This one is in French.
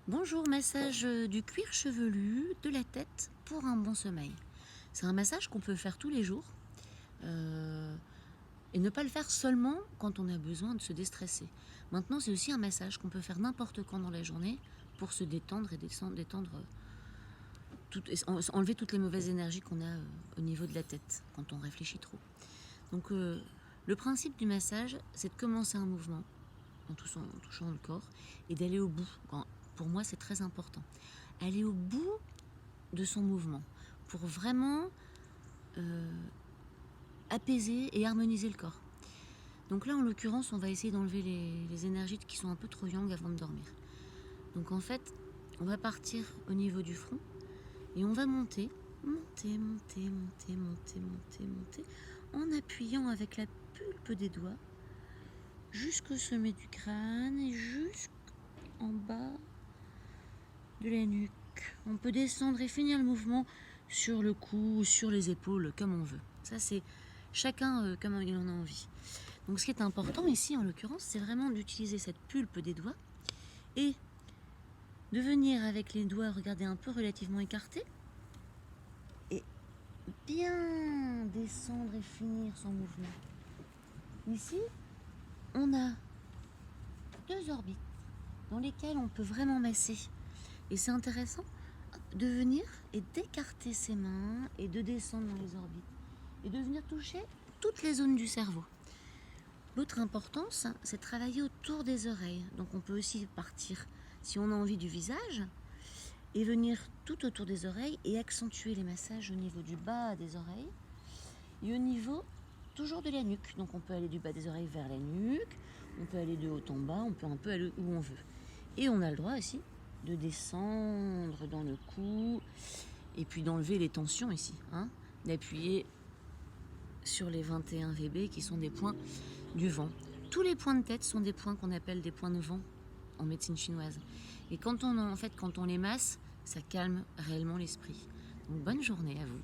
Bonjour, massage du cuir chevelu, de la tête pour un bon sommeil. C'est un massage qu'on peut faire tous les jours et ne pas le faire seulement quand on a besoin de se déstresser. Maintenant, c'est aussi un massage qu'on peut faire n'importe quand dans la journée pour se détendre et détendre enlever toutes les mauvaises énergies qu'on a au niveau de la tête quand on réfléchit trop. Donc, le principe du massage, c'est de commencer un mouvement en touchant le corps et d'aller au bout. Pour moi, c'est très important. Aller au bout de son mouvement pour vraiment apaiser et harmoniser le corps. Donc là, en l'occurrence, on va essayer d'enlever les énergies qui sont un peu trop yang avant de dormir. Donc en fait, on va partir au niveau du front et on va monter, en appuyant avec la pulpe des doigts jusqu'au sommet du crâne et jusqu'en bas de la nuque. On peut descendre et finir le mouvement sur le cou ou sur les épaules, comme on veut. Ça, c'est chacun comme il en a envie. Donc ce qui est important ici, en l'occurrence, c'est vraiment d'utiliser cette pulpe des doigts et de venir avec les doigts, regarder un peu relativement écartés et bien descendre et finir son mouvement. Ici, on a deux orbites dans lesquelles on peut vraiment masser. Et c'est intéressant de venir et d'écarter ses mains et de descendre dans les orbites et de venir toucher toutes les zones du cerveau. L'autre importance, c'est de travailler autour des oreilles. Donc on peut aussi partir, si on a envie, du visage et venir tout autour des oreilles et accentuer les massages au niveau du bas des oreilles et au niveau toujours de la nuque. Donc on peut aller du bas des oreilles vers la nuque, on peut aller de haut en bas, on peut un peu aller où on veut. Et on a le droit aussi de descendre dans le cou et puis d'enlever les tensions ici, d'appuyer sur les 21 VB qui sont des points du vent. Tous les points de tête sont des points qu'on appelle des points de vent en médecine chinoise. Et quand on les masse, ça calme réellement l'esprit. Donc bonne journée à vous.